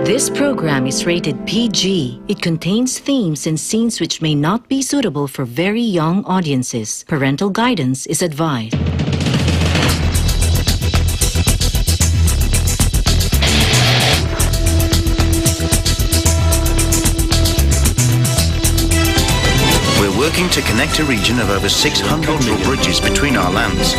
This program is rated PG. It contains themes and scenes which may not be suitable for very young audiences. Parental guidance is advised. We're working to connect a region of over 600 cultural bridges between our lands.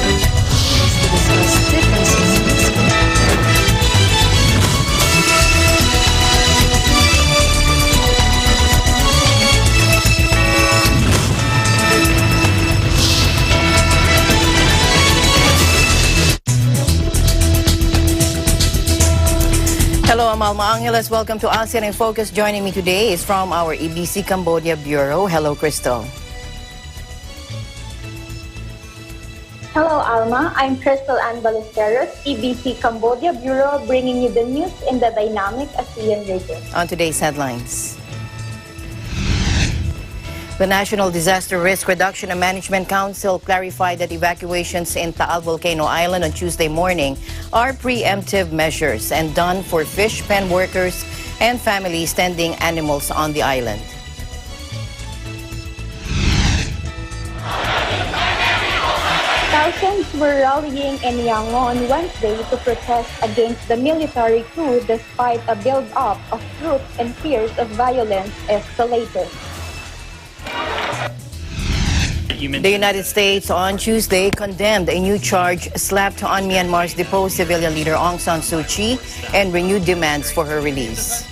Hello, I'm Alma Angeles. Welcome to ASEAN in Focus. Joining me today is from our EBC Cambodia Bureau. Hello, Crystal. Hello, Alma. I'm Crystal Ann Ballesteros, EBC Cambodia Bureau, bringing you the news in the dynamic ASEAN region. On today's headlines. The National Disaster Risk Reduction and Management Council clarified that evacuations in Taal Volcano Island on Tuesday morning are preemptive measures and done for fish pen workers and families tending animals on the island. Thousands were rallying in Yangon Wednesday to protest against the military coup despite a build-up of troops and fears of violence escalated. The United States on Tuesday condemned a new charge slapped on Myanmar's deposed civilian leader Aung San Suu Kyi and renewed demands for her release.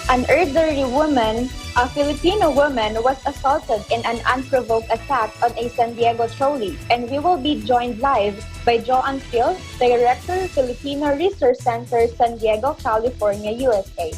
An elderly woman, a Filipino woman, was assaulted in an unprovoked attack on a San Diego trolley, and we will be joined live by JoAnn Fields, Director, Filipino Resource Center, San Diego, California, USA.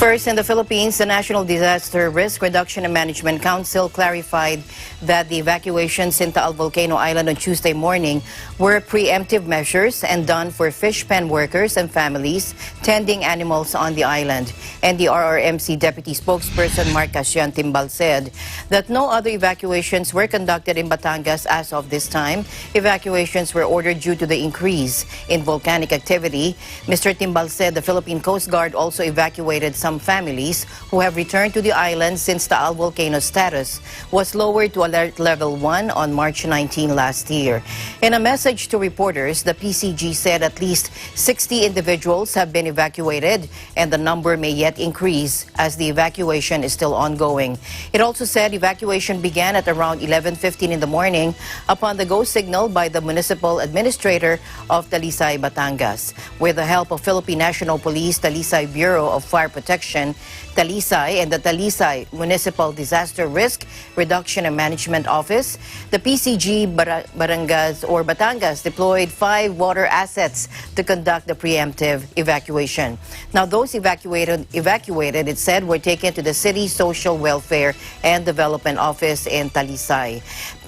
First, in the Philippines, the National Disaster Risk Reduction and Management Council clarified that the evacuations in Taal Volcano Island on Tuesday morning were preemptive measures and done for fish pen workers and families tending animals on the island. And the RRMC Deputy Spokesperson Mark Casian Timbal said that no other evacuations were conducted in Batangas as of this time. Evacuations were ordered due to the increase in volcanic activity. Mr. Timbal said the Philippine Coast Guard also evacuated some families who have returned to the island since the Taal volcano status was lowered to alert level 1 on March 19 last year. In a message to reporters, the PCG said at least 60 individuals have been evacuated and the number may yet increase as the evacuation is still ongoing. It also said evacuation began at around 11:15 in the morning upon the go signal by the municipal administrator of Talisay, Batangas. With the help of Philippine National Police, Talisay Bureau of Fire Protection, Talisay, and the Talisay Municipal Disaster Risk Reduction and Management Office, the PCG Batangas deployed 5 water assets to conduct the preemptive evacuation. Now, those evacuated, it said, were taken to the City Social Welfare and Development Office in Talisay.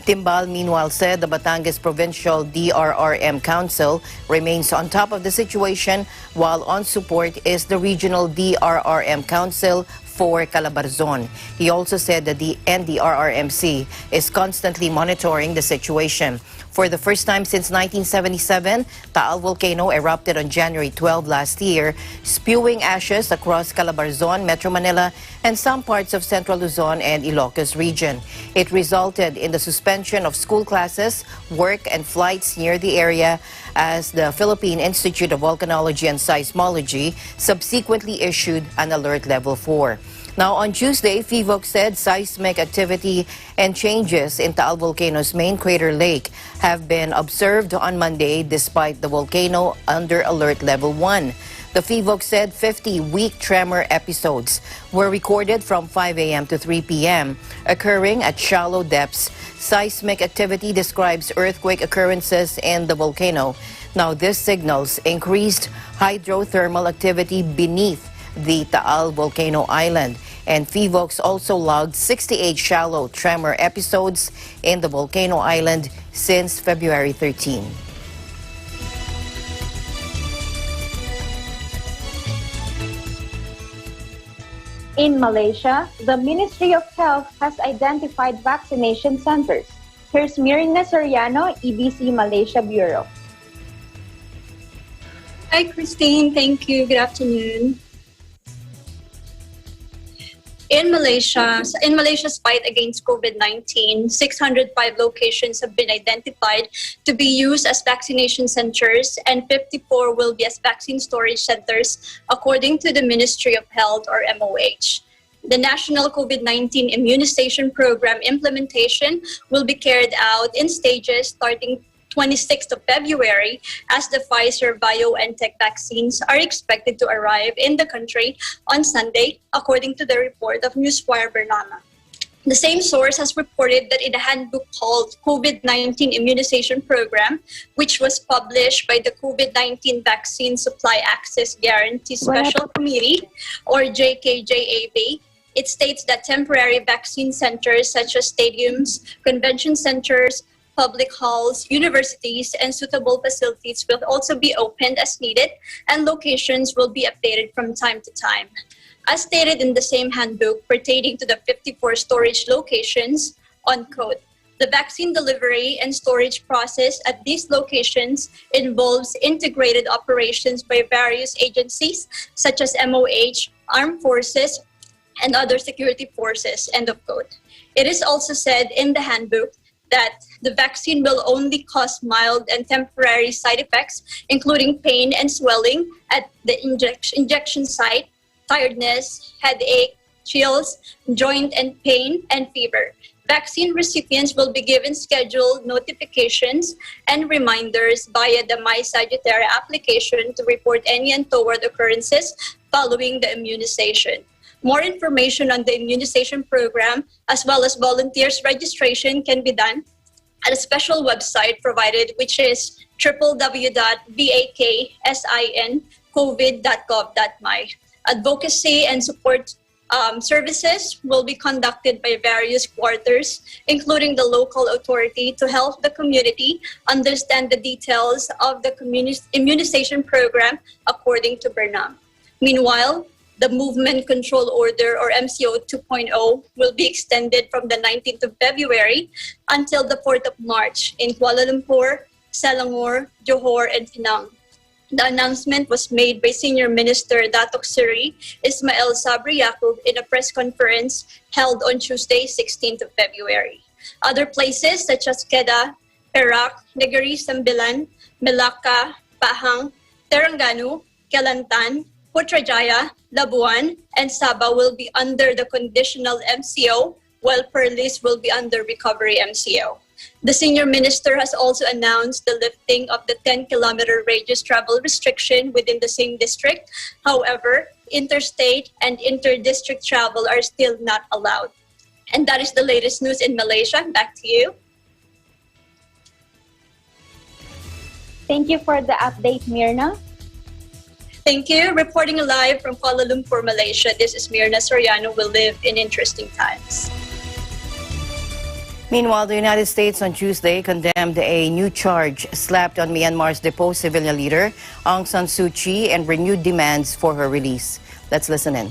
Timbal, meanwhile, said the Batangas Provincial DRRM Council remains on top of the situation, while on support is the Regional DRRM Council for Calabarzon. He also said that the NDRRMC is constantly monitoring the situation. For the first time since 1977, Taal volcano erupted on January 12 last year, spewing ashes across Calabarzon, Metro Manila, and some parts of Central Luzon and Ilocos region. It resulted in the suspension of school classes, work, and flights near the area as the Philippine Institute of Volcanology and Seismology subsequently issued an alert level 4. Now, on Tuesday, PHIVOC said seismic activity and changes in Taal Volcano's main crater lake have been observed on Monday despite the volcano under alert level 1. The PHIVOC said 50 weak tremor episodes were recorded from 5 a.m. to 3 p.m., occurring at shallow depths. Seismic activity describes earthquake occurrences in the volcano. Now, this signals increased hydrothermal activity beneath the Taal Volcano Island. And PHIVOC also logged 68 shallow tremor episodes in the volcano island since February 13. In Malaysia, the Ministry of Health has identified vaccination centers. Here's Myrna Soriano, EBC Malaysia Bureau. Hi, Christine. Thank you. Good afternoon. In Malaysia's fight against COVID-19, 605 locations have been identified to be used as vaccination centers and 54 will be as vaccine storage centers, according to the Ministry of Health, or MOH. The National COVID-19 Immunization Program implementation will be carried out in stages starting 26th of February, as the Pfizer-BioNTech vaccines are expected to arrive in the country on Sunday, according to the report of Newswire Bernama. The same source has reported that in a handbook called COVID-19 Immunization Program, which was published by the COVID-19 Vaccine Supply Access Guarantee Special Committee, or JKJAB, it states that temporary vaccine centers such as stadiums, convention centers, public halls, universities, and suitable facilities will also be opened as needed, and locations will be updated from time to time. As stated in the same handbook pertaining to the 54 storage locations, unquote, the vaccine delivery and storage process at these locations involves integrated operations by various agencies such as MOH, armed forces, and other security forces, end of quote. It is also said in the handbook that the vaccine will only cause mild and temporary side effects, including pain and swelling at the injection site, tiredness, headache, chills, joint and pain, and fever. Vaccine recipients will be given scheduled notifications and reminders via the My Sagittaria application to report any untoward occurrences following the immunization. More information on the immunization program, as well as volunteers registration, can be done at a special website provided, which is www.vaksincovid.gov.my. Advocacy and support services will be conducted by various quarters, including the local authority, to help the community understand the details of the immunization program, according to Bernam. Meanwhile, the Movement Control Order, or MCO 2.0, will be extended from the 19th of February until the 4th of March in Kuala Lumpur, Selangor, Johor, and Penang. The announcement was made by Senior Minister Datuk Seri Ismail Sabri Yaqub in a press conference held on Tuesday, 16th of February. Other places such as Kedah, Perak, Negeri Sembilan, Melaka, Pahang, Terengganu, Kelantan, Putrajaya, Labuan, and Sabah will be under the conditional MCO, while Perlis will be under recovery MCO. The senior minister has also announced the lifting of the 10-kilometer radius travel restriction within the same district. However, interstate and inter-district travel are still not allowed. And that is the latest news in Malaysia. Back to you. Thank you for the update, Myrna. Thank you. Reporting live from Kuala Lumpur, Malaysia. This is Myrna Soriano. We live in interesting times. Meanwhile, the United States on Tuesday condemned a new charge slapped on Myanmar's deposed civilian leader, Aung San Suu Kyi, and renewed demands for her release. Let's listen in.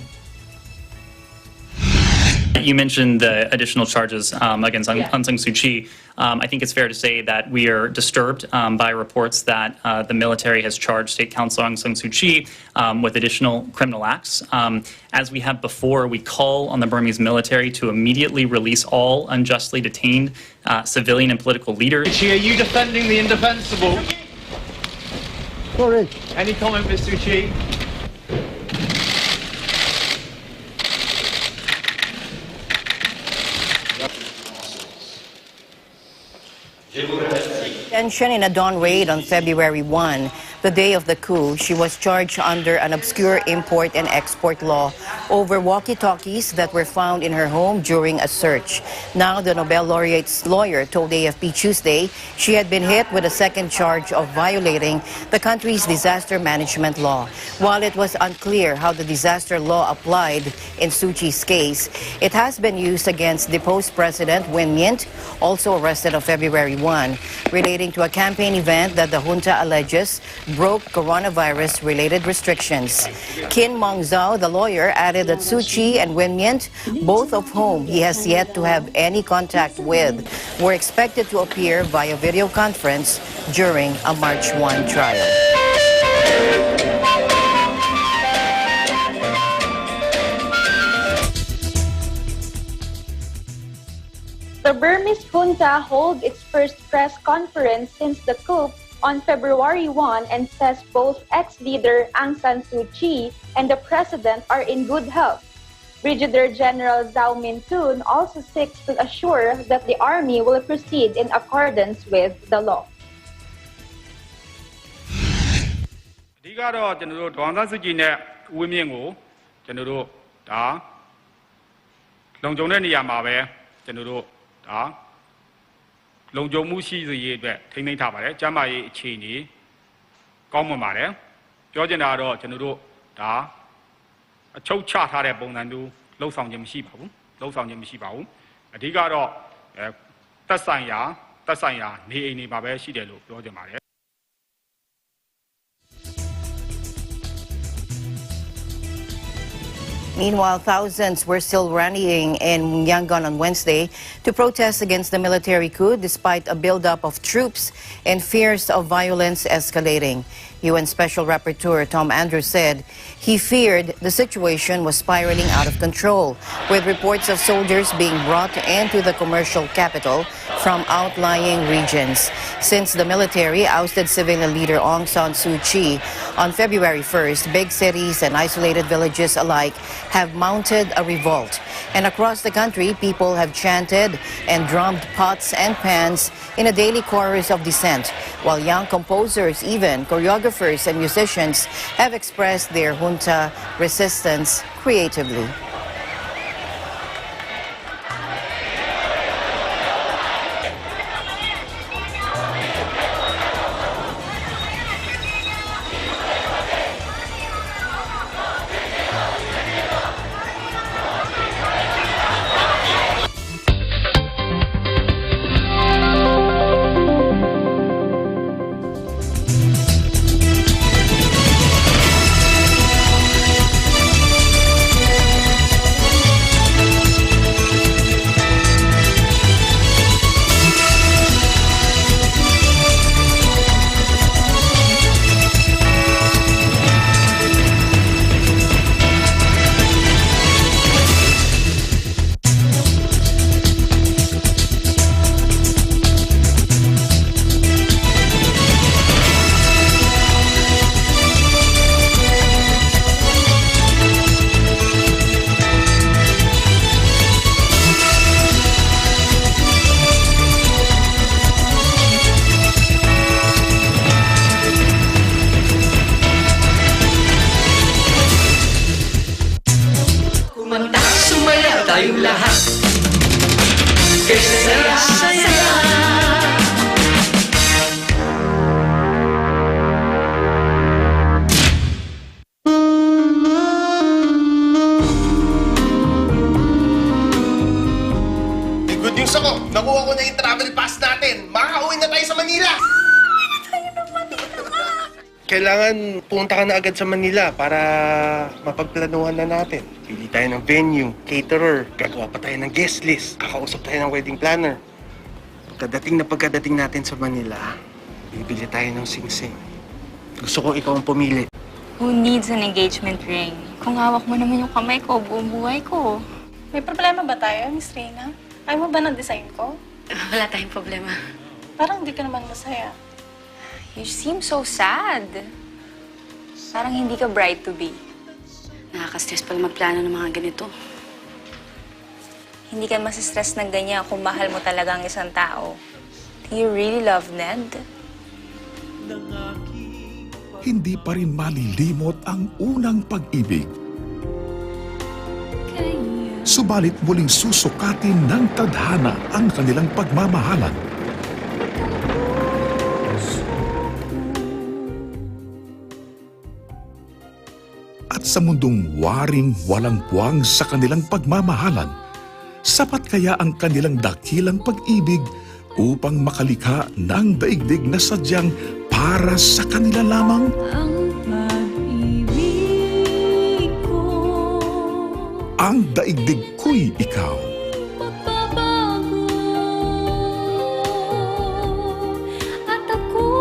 You mentioned the additional charges against Aung San Suu Kyi. I think it's fair to say that we are disturbed by reports that the military has charged State Counsel Aung San Suu Kyi with additional criminal acts. As we have before, we call on the Burmese military to immediately release all unjustly detained civilian and political leaders. Are you defending the indefensible? Sorry. Any comment, Mr. Kyi? Detention in a dawn raid on February 1, the day of the coup. She was charged under an obscure import and export law over walkie-talkies that were found in her home during a search. Now, the Nobel laureate's lawyer told AFP Tuesday she had been hit with a second charge of violating the country's disaster management law. While it was unclear how the disaster law applied in Suu Kyi's case, it has been used against deposed President Win Myint, also arrested on February 1, relating to a campaign event that the junta alleges broke coronavirus-related restrictions. Kin Mong Zhao, the lawyer, added added that Suu Kyi and Win Myint, both of whom he has yet to have any contact with, were expected to appear via video conference during a March 1 trial. The Burmese junta holds its first press conference since the coup on February 1 and says both ex-leader Aung San Suu Kyi and the president are in good health. Brigadier General Zhao Mintun also seeks to assure that the army will proceed in accordance with the law. အဓိကတော့ကျွန်တော်တို့ဒေါ်အောင်ဆန်းစုကြည်နဲ့ဦးဝင်းမြင့်ကိုကျွန်တော်တို့ဒါလုံခြုံတဲ့နေရာမှာပဲကျွန်တော်တို့ဒါလုံခြုံမှုရှိစေရေးအတွက်ထိန်းသိမ်းထားပါတယ်ကျန်းမာရေးအခြေအနေကောင်းမွန်ပါတယ်ပြောချင်တာကတော့ကျွန်တော်တို့ဒါအချုပ်ချထားတဲ့ပုံစံမျိုးလှုပ်ဆောင်ခြင်းမရှိပါဘူးအဓိကတော့သက်ဆိုင်ရာနေအိမ်တွေမှာပဲရှိတယ်လို့ပြောချင်ပါတယ် Meanwhile, thousands were still rallying in Yangon on Wednesday to protest against the military coup despite a buildup of troops and fears of violence escalating. UN Special Rapporteur Tom Andrews said he feared the situation was spiraling out of control, with reports of soldiers being brought into the commercial capital from outlying regions. Since the military ousted civilian leader Aung San Suu Kyi on February 1st, big cities and isolated villages alike have mounted a revolt. And across the country, people have chanted and drummed pots and pans in a daily chorus of dissent, while young composers, even choreographers and musicians, have expressed their junta resistance creatively. tayong lahat. Saya-saya. May good news ako. Nakuha ko na yung travel pass natin. Makakauwi na tayo sa Manila. Kailangan pumunta ka na agad sa Manila para mapagplanuhan na natin. Pili tayo ng venue, caterer, gagawa pa tayo ng guest list, kakausap tayo ng wedding planner. Pagkadating natin sa Manila, bibili tayo ng sing-sing. Gusto ko ikaw ang pumili. Who needs an engagement ring? Kung hawak mo naman yung kamay ko, buong buhay ko. May problema ba tayo, Miss Reyna? Ayaw mo ba ng design ko? Wala tayong problema. Parang hindi ka naman masaya. You seem so sad. Parang hindi ka bride to be. Nakaka-stress pala magplano ng mga ganito. Hindi ka masistress ng ganyan kung mahal mo talaga ang isang tao. Do you really love Ned? Hindi pa rin malilimot ang unang pag-ibig. Subalit muling susukatin ng tadhana ang kanilang pagmamahalan. At sa mundong waring walang puwang sa kanilang pagmamahalan, sapat kaya ang kanilang dakilang pag-ibig upang makalikha ng daigdig na sadyang para sa kanila lamang? Ang pag-ibig ko Ang daigdig ko'y ikaw.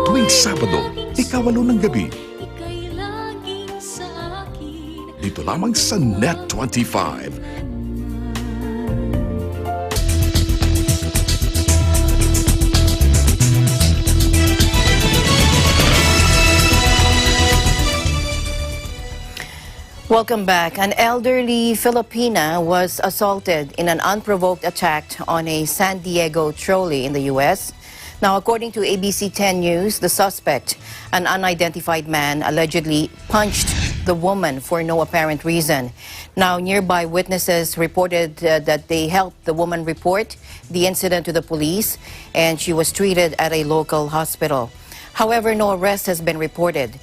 Tuwing Sabado, ika-8 ng gabi. Dito lamang sa Net 25. Welcome back. An elderly Filipina was assaulted in an unprovoked attack on a San Diego trolley in the U.S. Now, according to ABC 10 News, the suspect, an unidentified man, allegedly punched the woman for no apparent reason. Now, nearby witnesses reported that they helped the woman report the incident to the police, and she was treated at a local hospital. However, no arrest has been reported.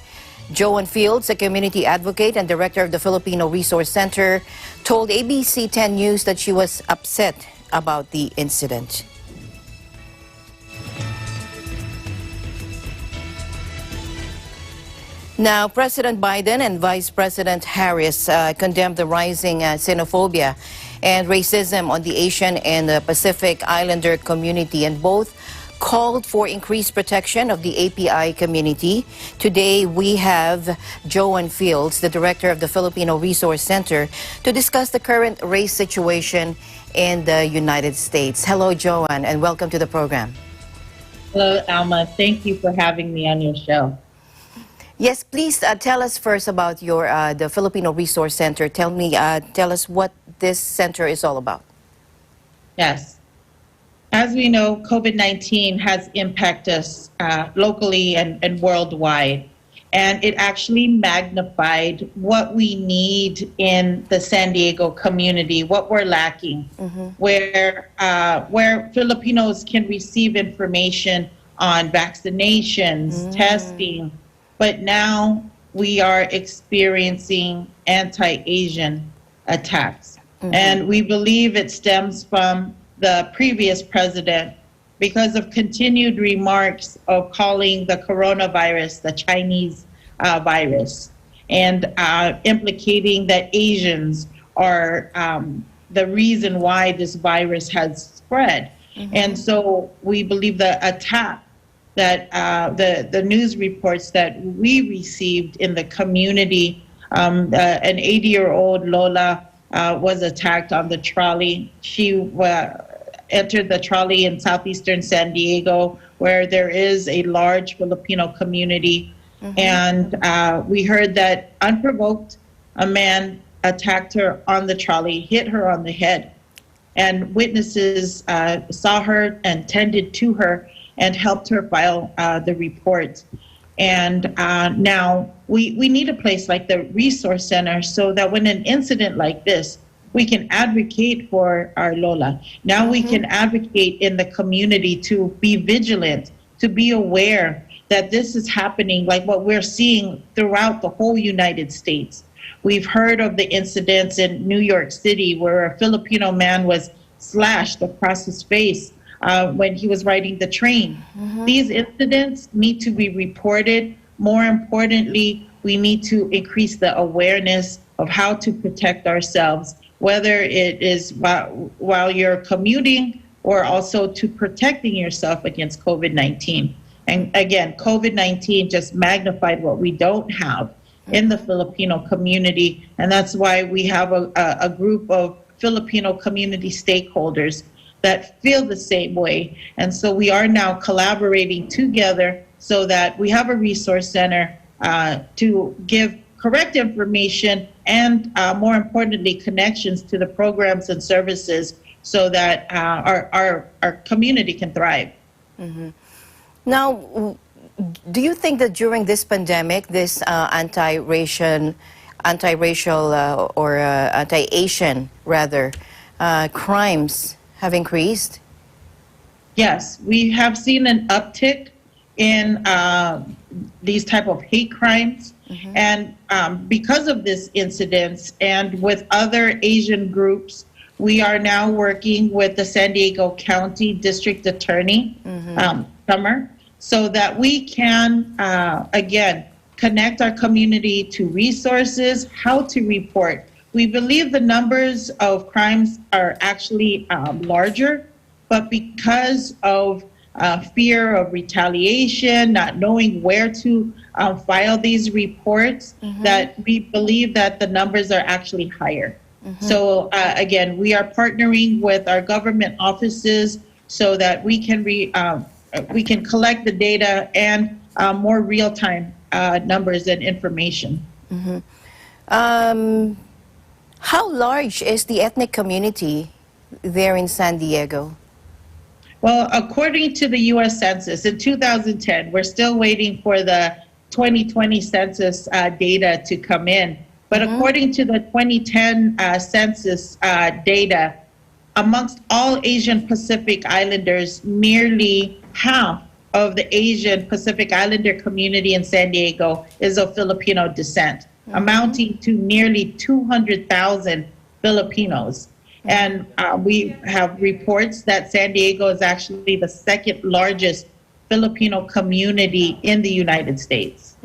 JoAnn Fields, a community advocate and director of the Filipino Resource Center, told ABC 10 News that she was upset about the incident. Now, President Biden and Vice President Harris condemned the rising xenophobia and racism on the Asian and the Pacific Islander community, and both called for increased protection of the API community. Today, we have JoAnn Fields, the director of the Filipino Resource Center, to discuss the current race situation in the United States. Hello, JoAnn, and welcome to the program. Hello, Alma. Thank you for having me on your show. Yes, please tell us first about your the Filipino Resource Center. Tell us what this center is all about. Yes. As we know, COVID-19 has impacted us locally and worldwide, and it actually magnified what we need in the San Diego community, what we're lacking, where Filipinos can receive information on vaccinations, testing, but now we are experiencing anti-Asian attacks. And we believe it stems from the previous president because of continued remarks of calling the coronavirus the Chinese virus, and implicating that Asians are the reason why this virus has spread. And so we believe the attack that the news reports that we received in the community, an 80-year-old Lola was attacked on the trolley. She entered the trolley in southeastern San Diego, where there is a large Filipino community. And we heard that unprovoked, a man attacked her on the trolley, hit her on the head. And witnesses saw her and tended to her and helped her file the report. And now we need a place like the Resource Center so that when an incident like this, we can advocate for our Lola. Now we can advocate in the community to be vigilant, to be aware that this is happening, like what we're seeing throughout the whole United States. We've heard of the incidents in New York City where a Filipino man was slashed across his face when he was riding the train. These incidents need to be reported. More importantly, we need to increase the awareness of how to protect ourselves, whether it is while you're commuting or also to protecting yourself against COVID-19. And again, COVID-19 just magnified what we don't have in the Filipino community. And that's why we have a group of Filipino community stakeholders that feel the same way. And so we are now collaborating together so that we have a resource center to give correct information and more importantly, connections to the programs and services so that our community can thrive. Now, do you think that during this pandemic, this anti-racial or anti-Asian rather crimes have increased? Yes, we have seen an uptick in these type of hate crimes. And because of this incident and with other Asian groups, we are now working with the San Diego County District Attorney, Summer, so that we can, again, connect our community to resources, how to report. we believe the numbers of crimes are actually larger, but because of fear of retaliation, not knowing where to file these reports, that we believe that the numbers are actually higher. So again, we are partnering with our government offices so that we can collect the data and more real-time numbers and information. How large is the ethnic community there in San Diego? Well, according to the U.S. Census, in 2010, we're still waiting for the 2020 census data to come in. But according to the 2010 census data, amongst all Asian Pacific Islanders, nearly half of the Asian Pacific Islander community in San Diego is of Filipino descent, amounting to nearly 200,000 Filipinos. And we have reports that San Diego is actually the second largest Filipino community in the United States.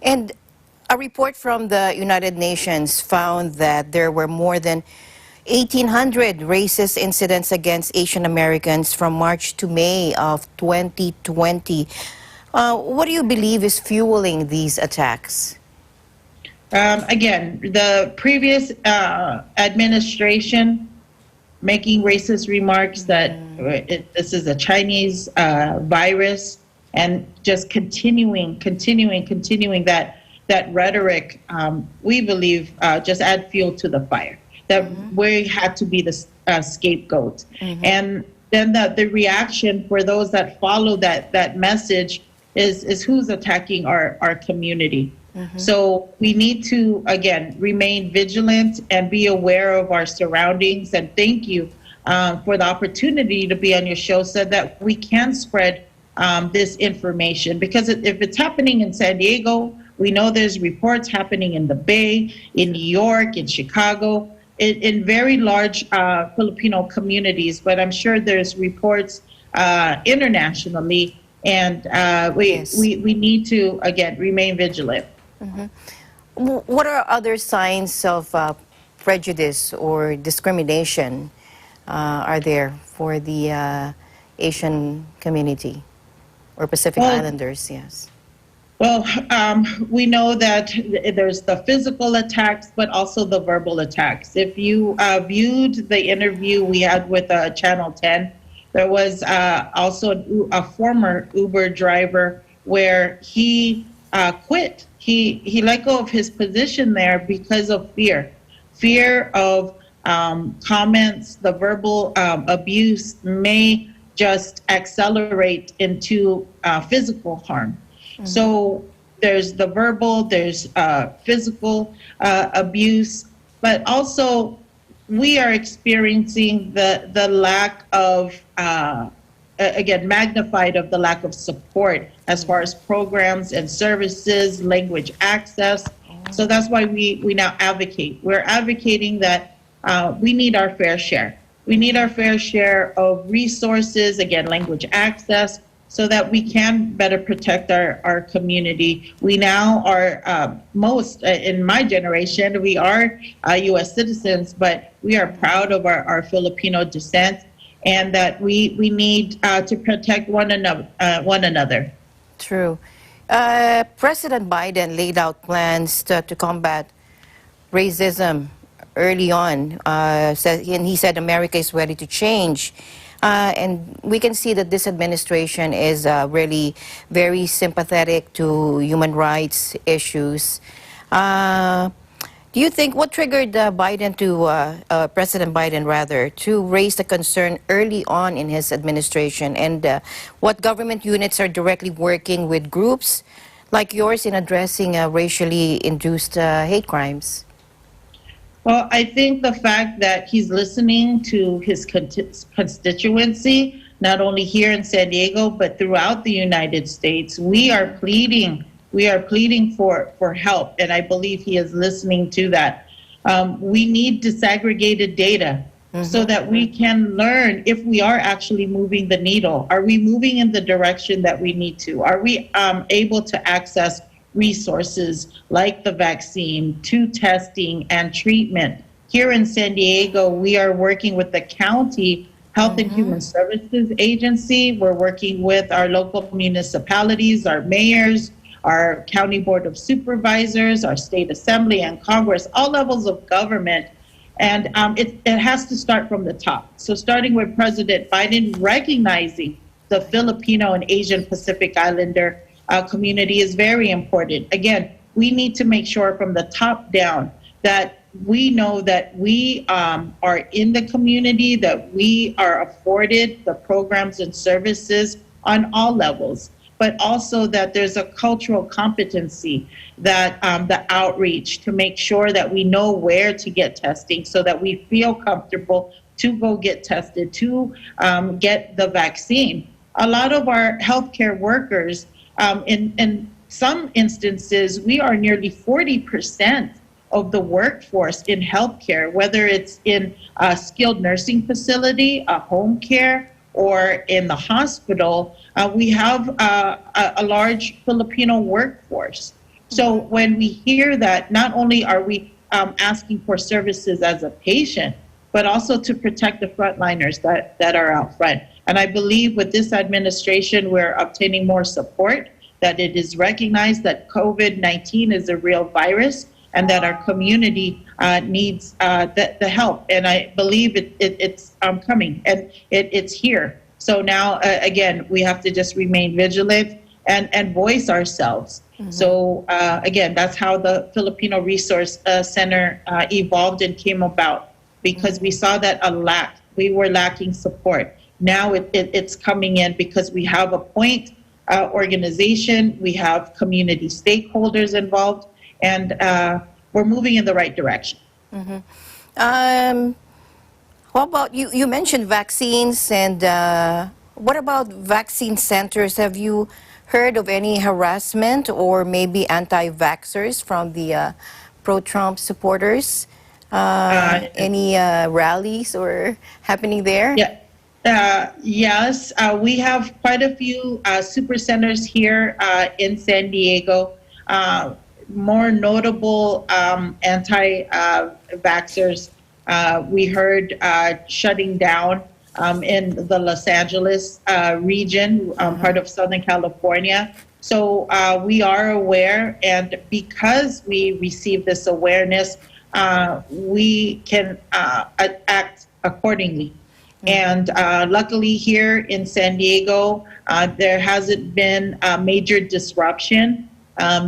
And a report from the United Nations found that there were more than 1,800 racist incidents against Asian Americans from March to May of 2020. What do you believe is fueling these attacks? Again, the previous administration making racist remarks that this is a Chinese virus, and just continuing that rhetoric, we believe just add fuel to the fire, that we had to be the scapegoat. And then the reaction for those that follow that message is who's attacking our community. So we need to, again, remain vigilant and be aware of our surroundings. And thank you for the opportunity to be on your show so that we can spread this information. Because if it's happening in San Diego, we know there's reports happening in the Bay, in New York, in Chicago, in very large Filipino communities. But I'm sure there's reports internationally. And we need to, again, remain vigilant. What are other signs of prejudice or discrimination are there for the Asian community or Pacific Islanders? Yes. Well, we know that there's the physical attacks, but also the verbal attacks. If you viewed the interview we had with Channel 10, there was also a former Uber driver where he quit. He let go of his position there because of fear of comments. The verbal abuse may just accelerate into physical harm. So there's the verbal, there's physical abuse, but also we are experiencing the lack of again, magnified of the lack of support as far as programs and services, language access. So that's why we now advocate. We're advocating that we need our fair share. We need our fair share of resources, again, language access, so that we can better protect our community. We now are, in my generation, we are U.S. citizens, but we are proud of our Filipino descent, and that we need to protect one another. True. President Biden laid out plans to combat racism early on. And he said America is ready to change. And we can see that this administration is really very sympathetic to human rights issues. Do you think, what triggered President Biden rather, to raise the concern early on in his administration? And what government units are directly working with groups like yours in addressing racially induced hate crimes? Well, I think the fact that he's listening to his constituency, not only here in San Diego, but throughout the United States, we are pleading for help, and I believe he is listening to that. We need disaggregated data so that we can learn if we are actually moving the needle. Are we moving in the direction that we need to? Are we able to access resources like the vaccine to testing and treatment. Here in San Diego, we are working with the county Health and Human Services Agency. We're working with our local municipalities, our mayors, our county board of supervisors, our state assembly and Congress, all levels of government. And it has to start from the top. So starting with President Biden, recognizing the Filipino and Asian Pacific Islander community is very important. Again, we need to make sure from the top down that we know that we are in the community, that we are afforded the programs and services on all levels, but also that there's a cultural competency, that the outreach to make sure that we know where to get testing so that we feel comfortable to go get tested, to get the vaccine. A lot of our healthcare workers, in some instances, we are nearly 40% of the workforce in healthcare, whether it's in a skilled nursing facility, a home care, or in the hospital. We have a large Filipino workforce. So when we hear that, not only are we asking for services as a patient, but also to protect the frontliners that are out front. And I believe with this administration, we're obtaining more support, that it is recognized that COVID-19 is a real virus and that our community needs the help. And I believe it's coming and it's here. So now, again, we have to just remain vigilant and voice ourselves. So again, that's how the Filipino Resource Center evolved and came about, because we saw that we were lacking support. Now it's coming in because we have a point organization, we have community stakeholders involved, and we're moving in the right direction. What about, you mentioned vaccines, and what about vaccine centers? Have you heard of any harassment or maybe anti-vaxxers from the pro-Trump supporters? Any rallies or happening there? Yes, we have quite a few super centers here in San Diego. More notable anti-vaxxers we heard shutting down in the Los Angeles region, part of Southern California. So we are aware, and because we receive this awareness, we can act accordingly. And luckily here in San Diego, there hasn't been a major disruption.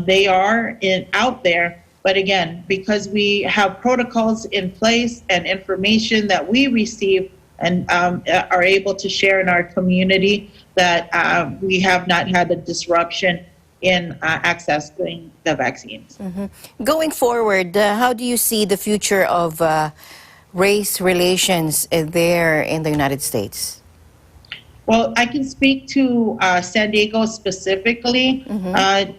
They are out there, but again, because we have protocols in place and information that we receive and are able to share in our community, that we have not had a disruption in accessing the vaccines. Going forward, how do you see the future of race relations there in the United States? Well, I can speak to San Diego specifically.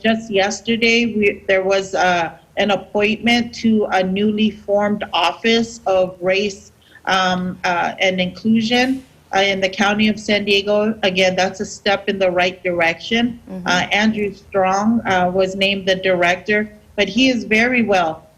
Just yesterday, there was an appointment to a newly formed Office of Race and Inclusion in the County of San Diego. Again, that's a step in the right direction. Andrew Strong was named the director, but he is very well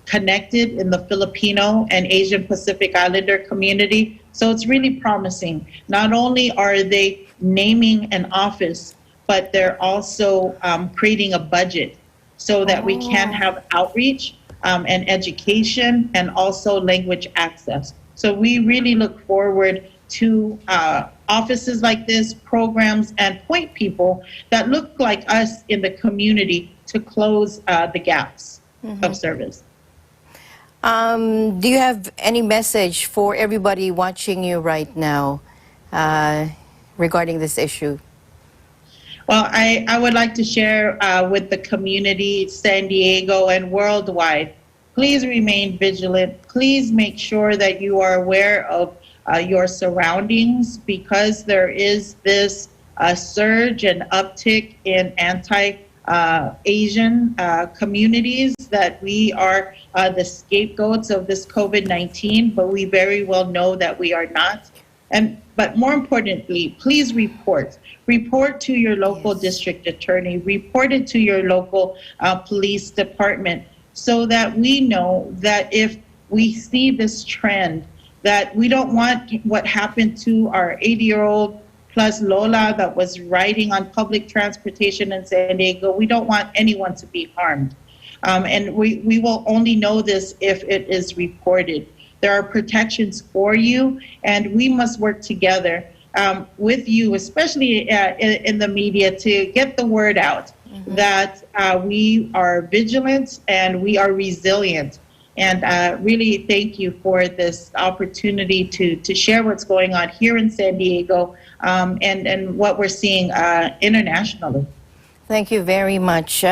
connected in the Filipino and Asian Pacific Islander community. So it's really promising. Not only are they naming an office, but they're also creating a budget so that we can have outreach and education and also language access. So we really look forward to offices like this, programs, and point people that look like us in the community to close the gaps of service. Do you have any message for everybody watching you right now regarding this issue? Well, I would like to share with the community, San Diego and worldwide, please remain vigilant. Please make sure that you are aware of your surroundings, because there is this surge and uptick in anti-Asian communities, that we are the scapegoats of this COVID-19, but we very well know that we are not. But more importantly, please report. Report to your local district attorney. Report it to your local police department, so that we know that if we see this trend, that we don't want what happened to our 80-year-old plus Lola that was riding on public transportation in San Diego. We don't want anyone to be harmed. And we will only know this if it is reported. There are protections for you, and we must work together with you, especially in the media, to get the word out that we are vigilant and we are resilient. And really thank you for this opportunity to share what's going on here in San Diego and what we're seeing internationally. Thank you very much.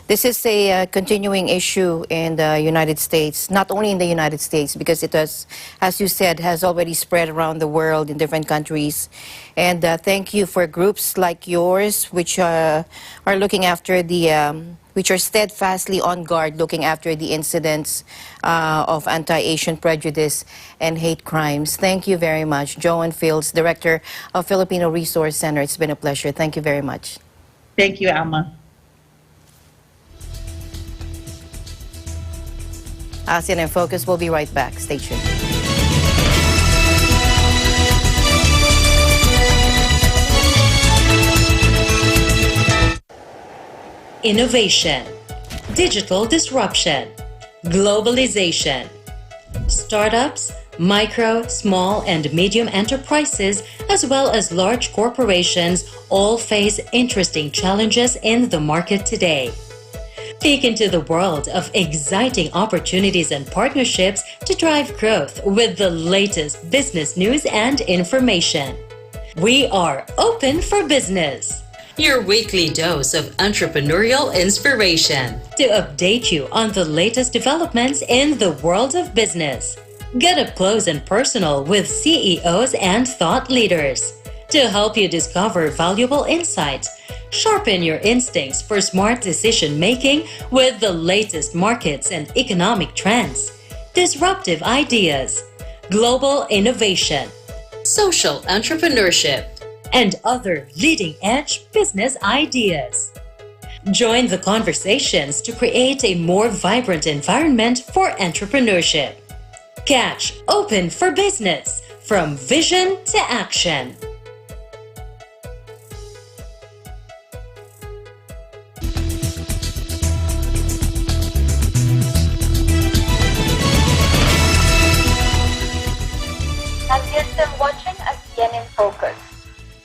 This is a continuing issue in the United States, not only in the United States, because it has, as you said, has already spread around the world in different countries. And thank you for groups like yours, which are looking after which are steadfastly on guard, looking after the incidents of anti-Asian prejudice and hate crimes. Thank you very much. JoAnn Fields, Director of Filipino Resource Center. It's been a pleasure. Thank you very much. Thank you, Alma. ASEAN in Focus will be right back. Stay tuned. Innovation, digital disruption, globalization. Startups, micro, small, and medium enterprises, as well as large corporations, all face interesting challenges in the market today. Peek into the world of exciting opportunities and partnerships to drive growth with the latest business news and information. We are open for business. Your weekly dose of entrepreneurial inspiration to update you on the latest developments in the world of business. Get up close and personal with CEOs and thought leaders to help you discover valuable insights. Sharpen your instincts for smart decision making with the latest markets and economic trends, disruptive ideas, global innovation, social entrepreneurship, and other leading-edge business ideas. Join the conversations to create a more vibrant environment for entrepreneurship. Catch Open for Business, from vision to action. And you're still watching ASEAN in Focus.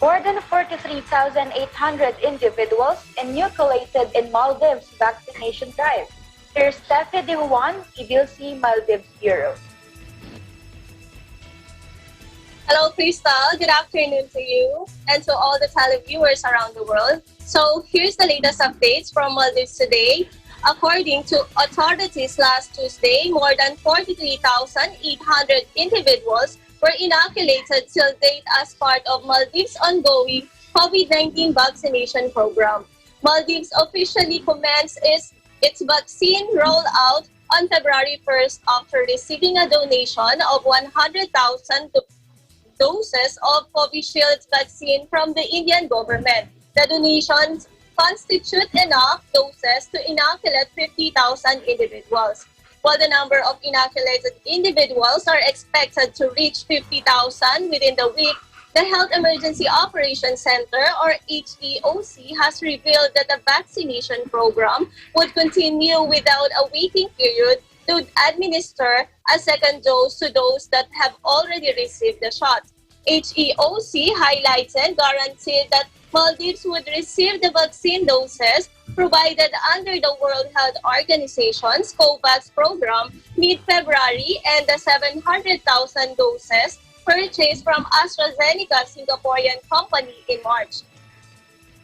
More than 43,800 individuals enucleated in Maldives vaccination drive. Here's Steffi De Juan, EBLC Maldives Bureau. Hello, Crystal. Good afternoon to you and to all the televiewers around the world. So here's the latest updates from Maldives today. According to authorities last Tuesday, more than 43,800 individuals were inoculated till date as part of Maldives' ongoing COVID-19 vaccination program. Maldives officially commenced its vaccine rollout on February 1st after receiving a donation of 100,000 doses of Covishield vaccine from the Indian government. The donations constitute enough doses to inoculate 50,000 individuals. While the number of inoculated individuals are expected to reach 50,000 within the week, the Health Emergency Operations Center, or HEOC, has revealed that the vaccination program would continue without a waiting period to administer a second dose to those that have already received the shot. HEOC highlighted guaranteed that Maldives would receive the vaccine doses provided under the World Health Organization's COVAX program mid-February and the 700,000 doses purchased from AstraZeneca Singaporean company in March.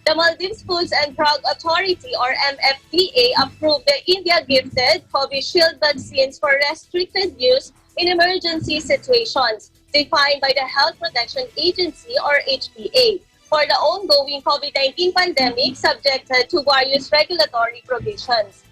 The Maldives Foods and Drug Authority, or MFDA, approved the India-gifted Covishield vaccines for restricted use in emergency situations, defined by the Health Protection Agency, or HPA, for the ongoing COVID-19 pandemic subjected to various regulatory provisions.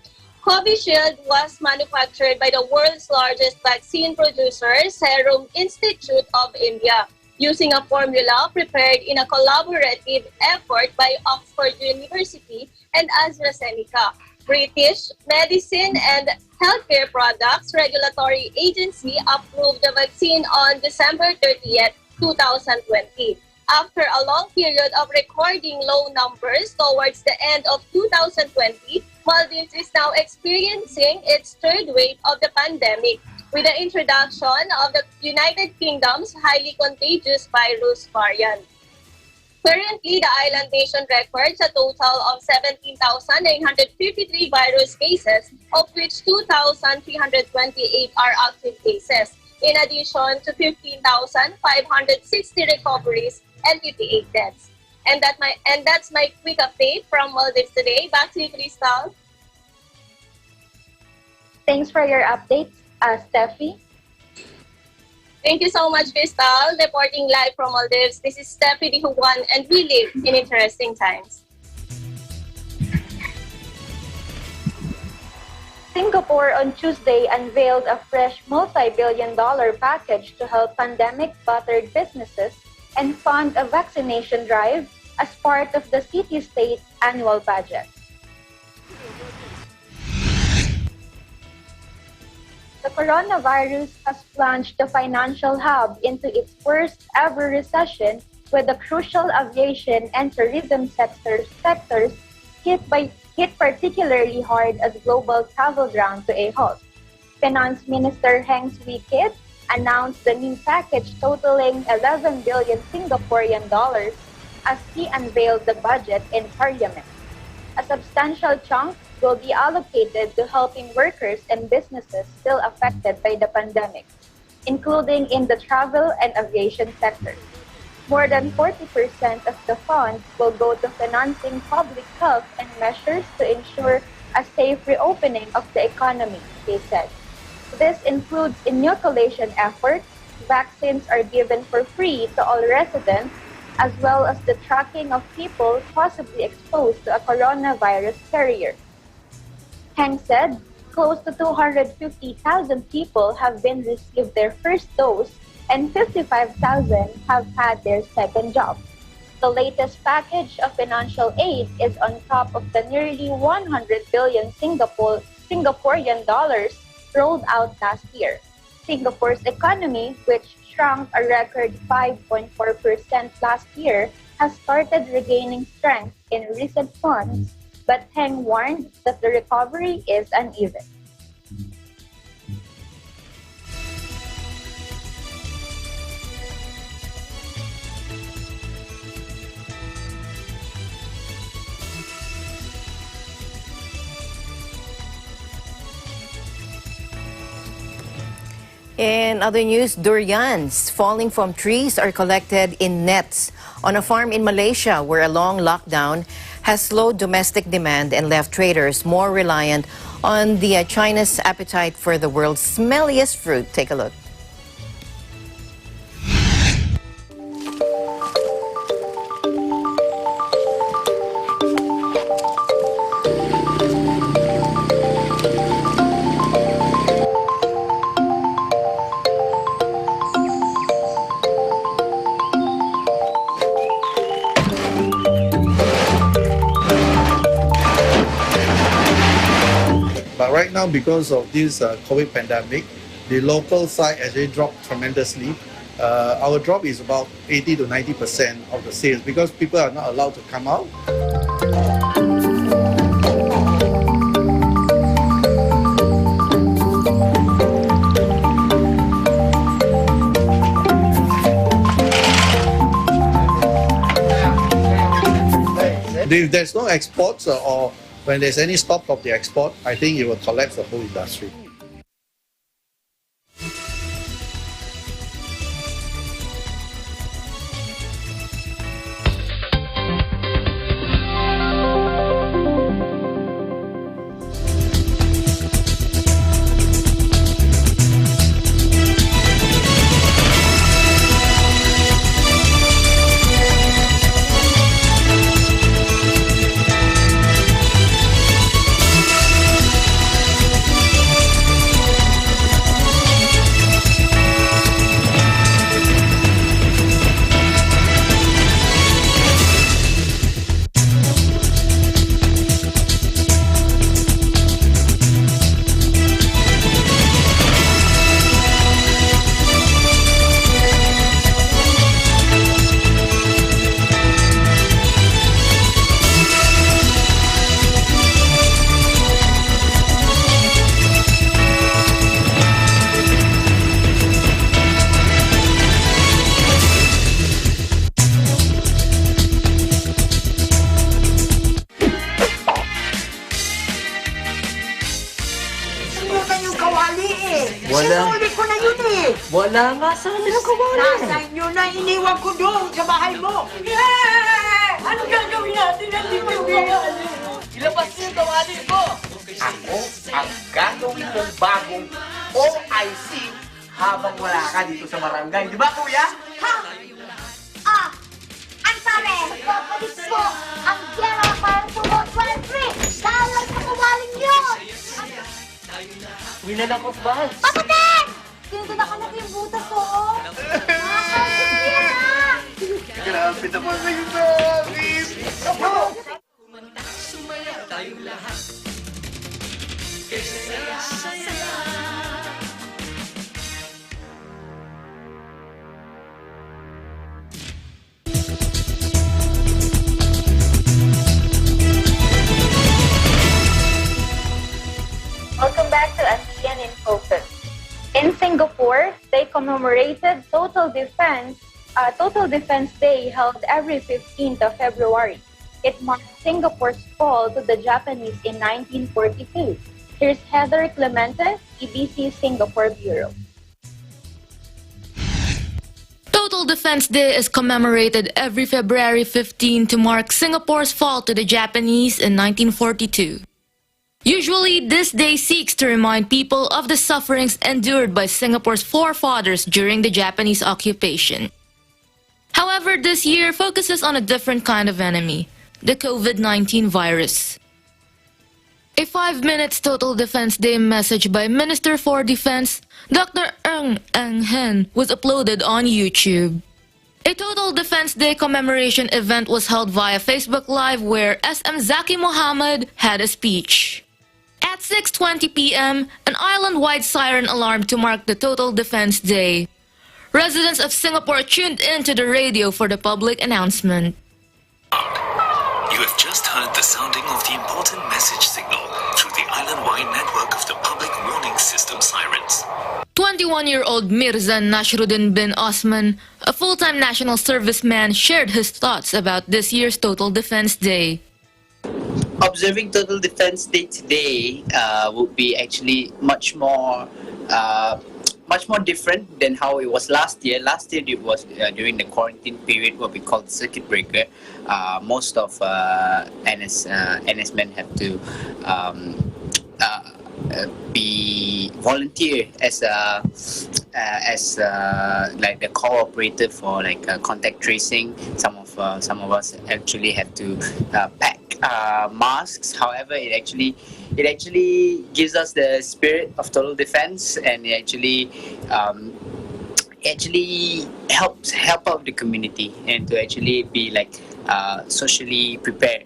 Covishield was manufactured by the world's largest vaccine producer, Serum Institute of India. using a formula prepared in a collaborative effort by Oxford University and AstraZeneca. British Medicine and Healthcare Products Regulatory Agency approved the vaccine on December 30th, 2020. After a long period of recording low numbers towards the end of 2020, Maldives is now experiencing its third wave of the pandemic, with the introduction of the United Kingdom's highly contagious virus variant. Currently, the island nation records a total of 17,953 virus cases, of which 2,328 are active cases, in addition to 15,560 recoveries and 58 deaths. And that's my quick update from Maldives today. Back to you, Crystal. Thanks for your updates, Steffi. Thank you so much, Crystal. Reporting live from Maldives, this is Steffi Di Huguan, and we live in interesting times. Singapore on Tuesday unveiled a fresh multi-billion-dollar package to help pandemic-battered businesses and fund a vaccination drive as part of the city-state annual budget. The coronavirus has plunged the financial hub into its worst ever recession, with the crucial aviation and tourism sectors hit particularly hard as global travel ground to a halt. Finance Minister Heng Swee Kit announced the new package totaling 11 billion Singaporean dollars as he unveiled the budget in Parliament. A substantial chunk will be allocated to helping workers and businesses still affected by the pandemic, including in the travel and aviation sectors. More than 40% of the funds will go to financing public health and measures to ensure a safe reopening of the economy, they said. This includes inoculation efforts, vaccines are given for free to all residents, as well as the tracking of people possibly exposed to a coronavirus carrier. Heng said close to 250,000 people have received their first dose and 55,000 have had their second job. The latest package of financial aid is on top of the nearly 100 billion Singaporean dollars rolled out last year. Singapore's economy, which shrunk a record 5.4% last year, has started regaining strength in recent months, but Heng warned that the recovery is uneven. In other news, durians falling from trees are collected in nets on a farm in Malaysia, where a long lockdown has slowed domestic demand and left traders more reliant on China's appetite for the world's smelliest fruit. Take a look. But right now, because of this COVID pandemic, the local side actually dropped tremendously. Our drop is about 80 to 90% of the sales because people are not allowed to come out. If there's no exports or when there's any stop of the export, I think it will collapse the whole industry. na yun eh. Wala nga sa amin ang kawali. Nasa inyo na, iniwan ko doon sa bahay mo. Yeah! Ano gagawin natin? Hindi mo kawali. Ilabas niyo yung kawali ko. Ako ang gagawin ng bagong OIC habang wala ka dito sa barangay. Di ba, kuya? Ha? Ah! Ang sabi, papalit po ang pera para tumot 23. Dahil sa kawaling yun. Winan ako, boss. Papatin! Tinutuna ka na yung butas, oo. Grabe naman kayo sa akin. Ako! Sumaya tayong lahat. Saya-saya. Welcome back to ASEAN in Focus. In Singapore, they commemorated Total Defense Day held every 15th of February. It marked Singapore's fall to the Japanese in 1942. Here's Heather Clemente, EBC Singapore Bureau. Total Defense Day is commemorated every February 15 to mark Singapore's fall to the Japanese in 1942. Usually, this day seeks to remind people of the sufferings endured by Singapore's forefathers during the Japanese occupation. However, this year focuses on a different kind of enemy, the COVID-19 virus. A 5-minute Total Defense Day message by Minister for Defense, Dr. Ng Eng Hen, was uploaded on YouTube. A Total Defense Day commemoration event was held via Facebook Live where SM Zaki Mohammed had a speech. At 6:20 p.m., an island-wide siren alarm to mark the Total Defense Day. Residents of Singapore tuned in to the radio for the public announcement. You have just heard the sounding of the important message signal through the island-wide network of the public warning system sirens. 21-year-old Mirza Nasruddin bin Osman, a full-time national serviceman, shared his thoughts about this year's Total Defense Day. Observing Total Defense Day today would be actually much more different than how it was last year. Last year it was during the quarantine period, what we call the circuit breaker. Most of NS men have to be volunteer as like the call operator for like contact tracing. Some of us actually have to pack masks. However, it actually gives us the spirit of total defense, and it actually help out the community and to actually be like socially prepared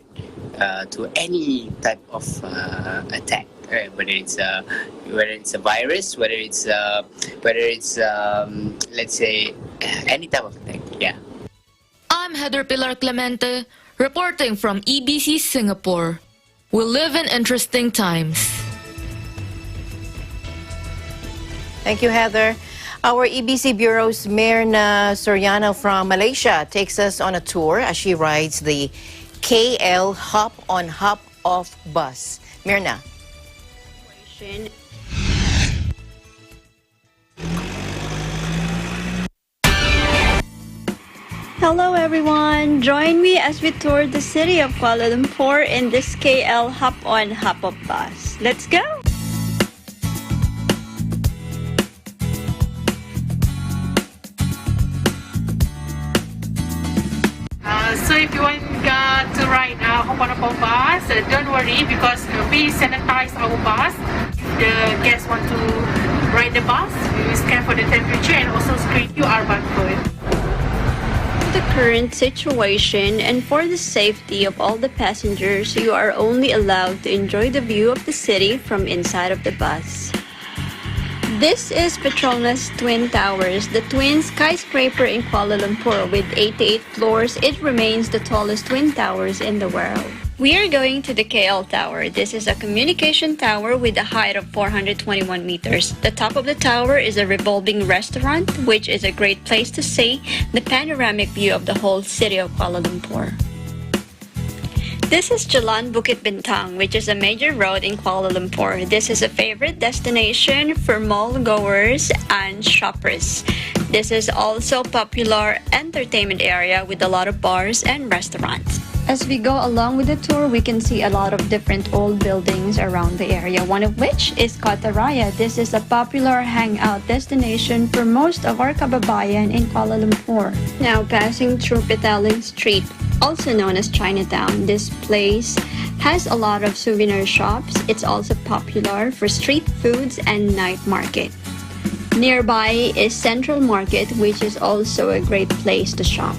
to any type of attack. Whether it's a virus, whether it's let's say any type of attack. Yeah. I'm Heather Pilar Clemente, reporting from EBC Singapore. We live in interesting times. Thank you, Heather. Our EBC Bureau's Myrna Soriano from Malaysia takes us on a tour as she rides the KL Hop On Hop Off bus. Myrna. Hello everyone! Join me as we tour the city of Kuala Lumpur in this KL Hop On Hop Off bus. Let's go! So if you want to ride Hop On Hop Off bus, don't worry because we sanitize our bus. The guests want to ride the bus, we will scan for the temperature and also screen QR barcode. The current situation and for the safety of all the passengers, you are only allowed to enjoy the view of the city from inside of the bus. This is Petronas Twin Towers, the twin skyscraper in Kuala Lumpur with 88 floors. It remains the tallest twin towers in the world. We are going to the KL Tower. This is a communication tower with a height of 421 meters. The top of the tower is a revolving restaurant, which is a great place to see the panoramic view of the whole city of Kuala Lumpur. This is Jalan Bukit Bintang, which is a major road in Kuala Lumpur. This is a favorite destination for mall goers and shoppers. This is also a popular entertainment area with a lot of bars and restaurants. As we go along with the tour, we can see a lot of different old buildings around the area, one of which is Kota Raya. This is a popular hangout destination for most of our kababayan in Kuala Lumpur. Now passing through Petaling Street, also known as Chinatown. This place has a lot of souvenir shops. It's also popular for street foods and night market. Nearby is Central Market, which is also a great place to shop.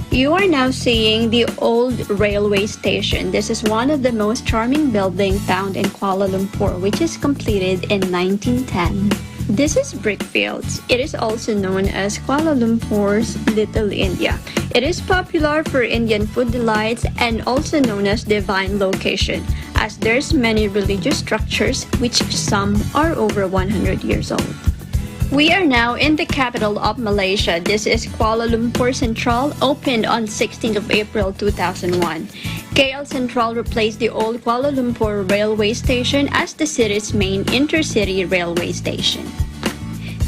You are now seeing the old railway station. This is one of the most charming buildings found in Kuala Lumpur, which is completed in 1910. This is Brickfields. It is also known as Kuala Lumpur's Little India. It is popular for Indian food delights and also known as Divine Location, as there's many religious structures, which some are over 100 years old. We are now in the capital of Malaysia. This is Kuala Lumpur Central, opened on 16th of April 2001. KL Central replaced the old Kuala Lumpur railway station as the city's main intercity railway station.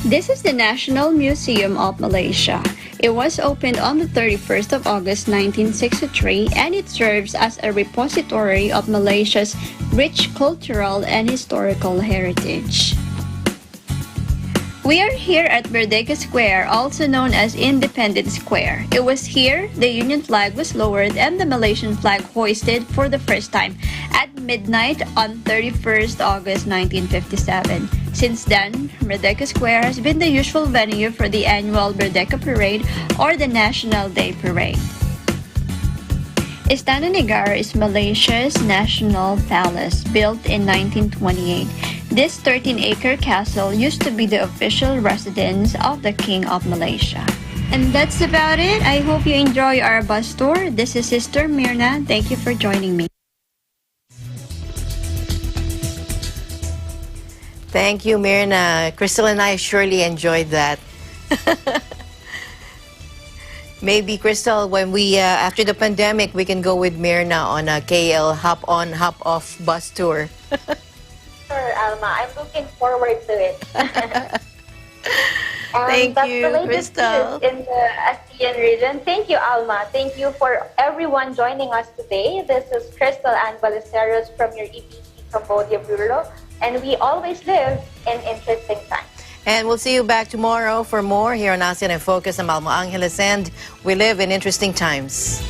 This is the National Museum of Malaysia. It was opened on the 31st of August 1963 and it serves as a repository of Malaysia's rich cultural and historical heritage. We are here at Merdeka Square, also known as Independence Square. It was here the Union flag was lowered and the Malaysian flag hoisted for the first time at midnight on 31st August 1957. Since then, Merdeka Square has been the usual venue for the annual Merdeka Parade or the National Day Parade. Istana Negara is Malaysia's national palace, built in 1928. This 13-acre castle used to be the official residence of the King of Malaysia. And that's about it. I hope you enjoy our bus tour. This is Sister Myrna. Thank you for joining me. Thank you, Myrna. Crystal and I surely enjoyed that. Maybe, Crystal, when we, after the pandemic, we can go with Myrna on a KL hop-on, hop-off bus tour. Sure, Alma. I'm looking forward to it. Thank that's you, the latest Crystal. news in the ASEAN region. Thank you, Alma. Thank you for everyone joining us today. This is Crystal Ann Ballesteros from your EBC Cambodia Bureau, and we always live in interesting times. And we'll see you back tomorrow for more here on ASEAN in Focus. I'm Alma Angeles, and we live in interesting times.